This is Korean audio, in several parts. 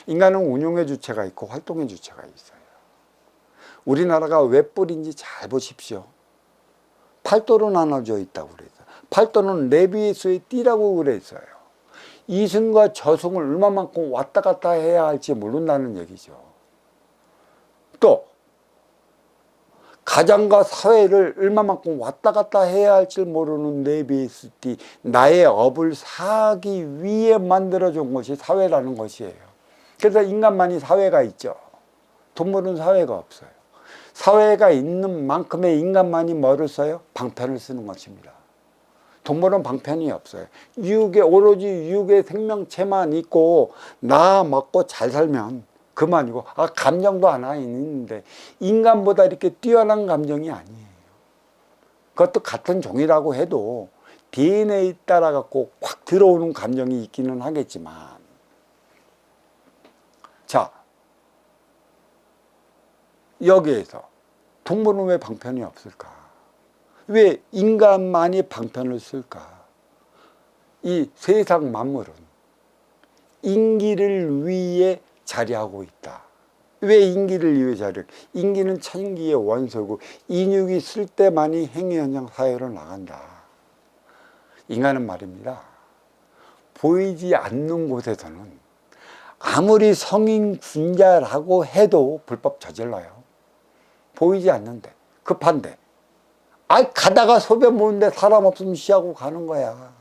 인간은 운용의 주체가 있고 활동의 주체가 있어요. 우리나라가 왜 뿔인지 잘 보십시오. 팔도로 나눠져 있다고 그랬어요. 팔도는 레비에스의 띠라고 그랬어요. 이승과 저승을 얼마만큼 왔다 갔다 해야 할지 모른다는 얘기죠. 또 가정과 사회를 얼마만큼 왔다 갔다 해야 할지 모르는 레비에스 띠, 나의 업을 사기 위해 만들어준 것이 사회라는 것이에요. 그래서 인간만이 사회가 있죠. 동물은 사회가 없어요. 사회가 있는 만큼의 인간만이 뭐를 써요? 방편을 쓰는 것입니다. 동물은 방편이 없어요. 오로지 육의 생명체만 있고 나 먹고 잘 살면 그만이고, 감정도 하나 있는데 인간보다 이렇게 뛰어난 감정이 아니에요. 그것도 같은 종이라고 해도 DNA에 따라 갖고 확 들어오는 감정이 있기는 하겠지만, 자, 여기에서 동물은 왜 방편이 없을까? 왜 인간만이 방편을 쓸까? 이 세상 만물은 인기를 위해 자리하고 있다. 왜 인기를 위해 자리를? 인기는 천기의 원소고 인육이 쓸 때만이 행위현상 사회로 나간다. 인간은 말입니다, 보이지 않는 곳에서는 아무리 성인 군자라고 해도 불법 저질러요. 보이지 않는데, 급한데, 가다가 소변 보는데 사람 없으면 쉬하고 가는 거야.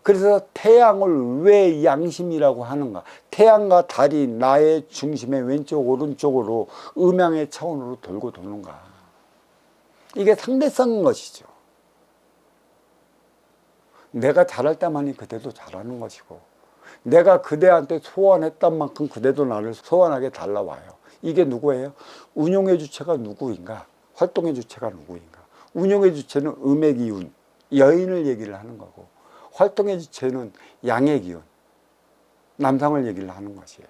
그래서 태양을 왜 양심이라고 하는가? 태양과 달이 나의 중심의 왼쪽 오른쪽으로 음양의 차원으로 돌고 도는가? 이게 상대성인 것이죠. 내가 잘할 때만이 그대도 잘하는 것이고, 내가 그대한테 소원했던 만큼 그대도 나를 소원하게 달라와요. 이게 누구예요? 운용의 주체가 누구인가? 활동의 주체가 누구인가? 운용의 주체는 음의 기운, 여인을 얘기를 하는 거고, 활동의 주체는 양의 기운, 남성을 얘기를 하는 것이에요.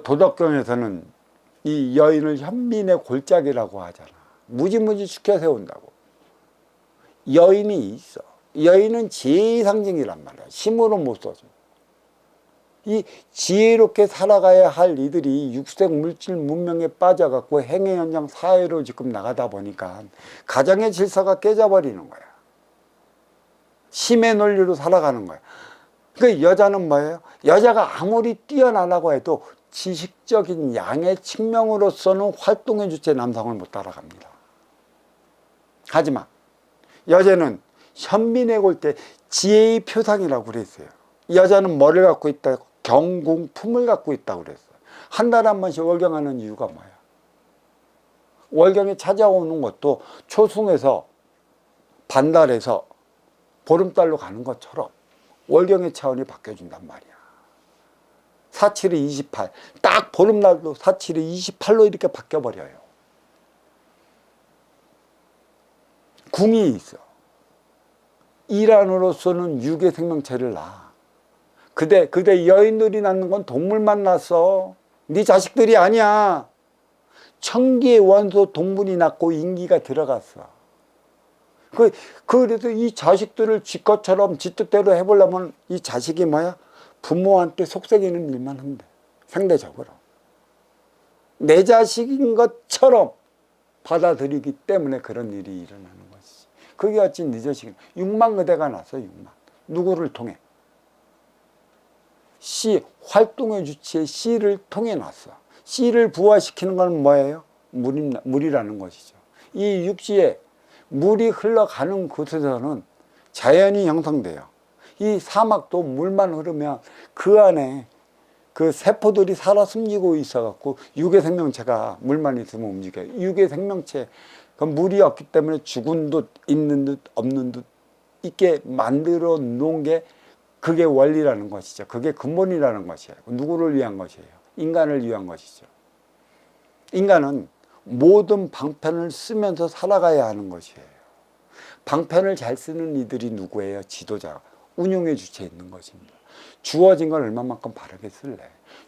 도덕경에서는 이 여인을 현민의 골짜기라고 하잖아. 무지무지 시켜 세운다고. 여인이 있어. 여인은 지혜의 상징이란 말이야. 힘으로 못 써줘. 이 지혜롭게 살아가야 할 이들이 육색 물질 문명에 빠져갖고 행위 현장 사회로 지금 나가다 보니까 가정의 질서가 깨져버리는 거야. 힘의 논리로 살아가는 거야. 그 여자는 뭐예요? 여자가 아무리 뛰어나다고 해도 지식적인 양의 측면으로서는 활동의 주체 남성을 못 따라갑니다. 하지만 여자는 현민의 골대 지혜의 표상이라고 그랬어요. 여자는 뭐를 갖고 있다? 경공품을 갖고 있다고 그랬어요. 한 달에 한 번씩 월경하는 이유가 뭐야? 월경이 찾아오는 것도 초승에서 반달에서 보름달로 가는 것처럼 월경의 차원이 바뀌어준단 말이야. 4, 7이 28. 딱 보름날도 4, 7이 28로 이렇게 바뀌어버려요. 궁이 있어. 이란으로서는 육의 생명체를 낳아. 그대 여인들이 낳는 건 동물만 낳았어. 네 자식들이 아니야. 천기의 원소 동물이 낳고 인기가 들어갔어. 그래서 이 자식들을 지 것처럼 지 뜻대로 해보려면 이 자식이 뭐야? 부모한테 속삭이는 일만 하면 돼. 상대적으로. 내 자식인 것처럼 받아들이기 때문에 그런 일이 일어나는 것이지. 그게 어찌 네 자식이 6만 그대가 났어. 6만. 누구를 통해? 씨, 활동의 주체의 씨를 통해 났어. 씨를 부화시키는 건 뭐예요? 물이라는 것이죠. 이 육지에 물이 흘러가는 곳에서는 자연이 형성돼요. 이 사막도 물만 흐르면 그 안에 그 세포들이 살아 숨지고 있어갖고 육의 생명체가 물만 있으면 움직여요. 육의 생명체, 그 물이 없기 때문에 죽은 듯 있는 듯 없는 듯 있게 만들어 놓은 게 그게 원리라는 것이죠. 그게 근본이라는 것이에요. 누구를 위한 것이에요? 인간을 위한 것이죠. 인간은 모든 방편을 쓰면서 살아가야 하는 것이에요. 방편을 잘 쓰는 이들이 누구예요? 지도자, 운용의 주체에 있는 것입니다. 주어진 걸 얼마만큼 바르게 쓸래?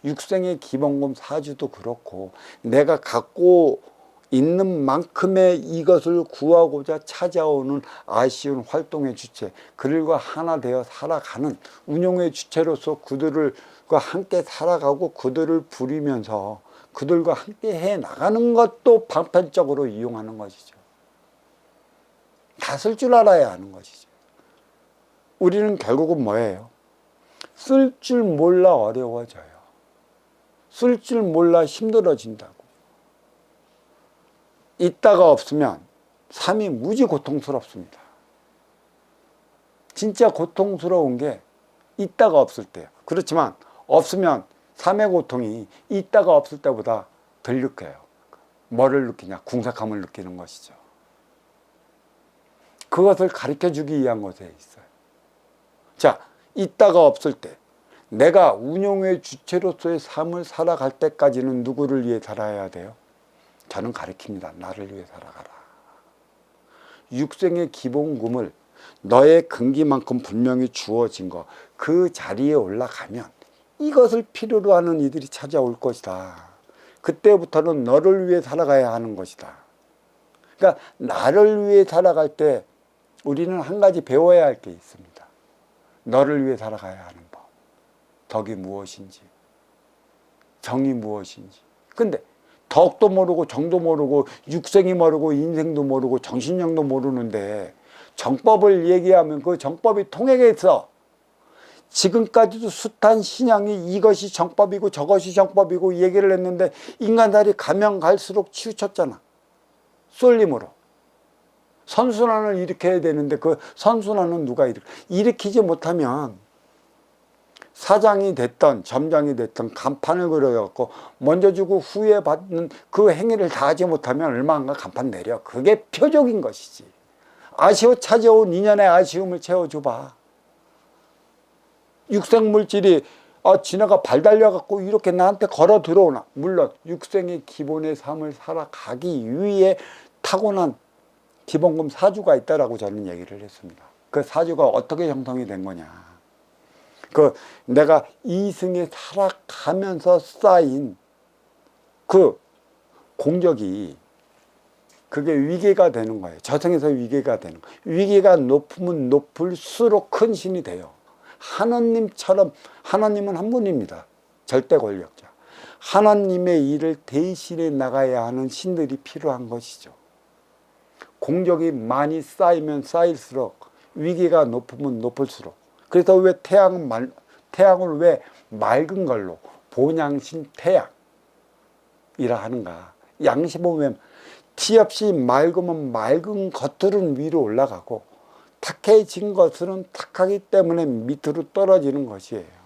육생의 기본금 사주도 그렇고 내가 갖고 있는 만큼의 이것을 구하고자 찾아오는 아쉬운 활동의 주체, 그들과 하나 되어 살아가는 운용의 주체로서 그들과 함께 살아가고 그들을 부리면서 그들과 함께 해 나가는 것도 방편적으로 이용하는 것이죠. 다 쓸 줄 알아야 하는 것이죠. 우리는 결국은 뭐예요? 쓸 줄 몰라 어려워져요. 쓸 줄 몰라 힘들어진다고. 있다가 없으면 삶이 무지 고통스럽습니다. 진짜 고통스러운 게 있다가 없을 때예요. 그렇지만 없으면 삶의 고통이 있다가 없을 때보다 덜 느껴요. 뭐를 느끼냐? 궁색함을 느끼는 것이죠. 그것을 가르쳐주기 위한 것에 있어요. 자, 있다가 없을 때 내가 운용의 주체로서의 삶을 살아갈 때까지는 누구를 위해 살아야 돼요? 저는 가르칩니다. 나를 위해 살아가라. 육생의 기본금을 너의 근기만큼 분명히 주어진 거, 그 자리에 올라가면 이것을 필요로 하는 이들이 찾아올 것이다. 그때부터는 너를 위해 살아가야 하는 것이다. 그러니까 나를 위해 살아갈 때 우리는 한 가지 배워야 할 게 있습니다. 너를 위해 살아가야 하는 법. 덕이 무엇인지, 정이 무엇인지. 근데 덕도 모르고 정도 모르고 육생이 모르고 인생도 모르고 정신력도 모르는데 정법을 얘기하면 그 정법이 통행해서 지금까지도 숱한 신앙이 이것이 정법이고 저것이 정법이고 얘기를 했는데 인간살이 가면 갈수록 치우쳤잖아. 쏠림으로. 선순환을 일으켜야 되는데 그 선순환은 누가 일으키지 못하면 사장이 됐던 점장이 됐던 간판을 그려갖고 먼저 주고 후에 받는 그 행위를 다 하지 못하면 얼마인가 간판 내려. 그게 표적인 것이지. 아쉬워 찾아온 인연의 아쉬움을 채워줘봐. 육생물질이 지네가 발 달려갖고 이렇게 나한테 걸어 들어오나. 물론 육생의 기본의 삶을 살아가기 위해 타고난 기본금 사주가 있다라고 저는 얘기를 했습니다. 그 사주가 어떻게 형성이 된 거냐. 내가 이승에 살아가면서 쌓인 그 공적이 그게 위계가 되는 거예요. 저승에서 위계가 되는 거예요. 위계가 높으면 높을수록 큰 신이 돼요. 하나님처럼, 하나님은 한 분입니다. 절대 권력자. 하나님의 일을 대신해 나가야 하는 신들이 필요한 것이죠. 공적이 많이 쌓이면 쌓일수록 위계가 높으면 높을수록. 그래서 왜 태양을 왜 맑은 걸로 본양신 태양이라 하는가. 양심은 왜 티 없이 맑으면 맑은 것들은 위로 올라가고 탁해진 것들은 탁하기 때문에 밑으로 떨어지는 것이에요.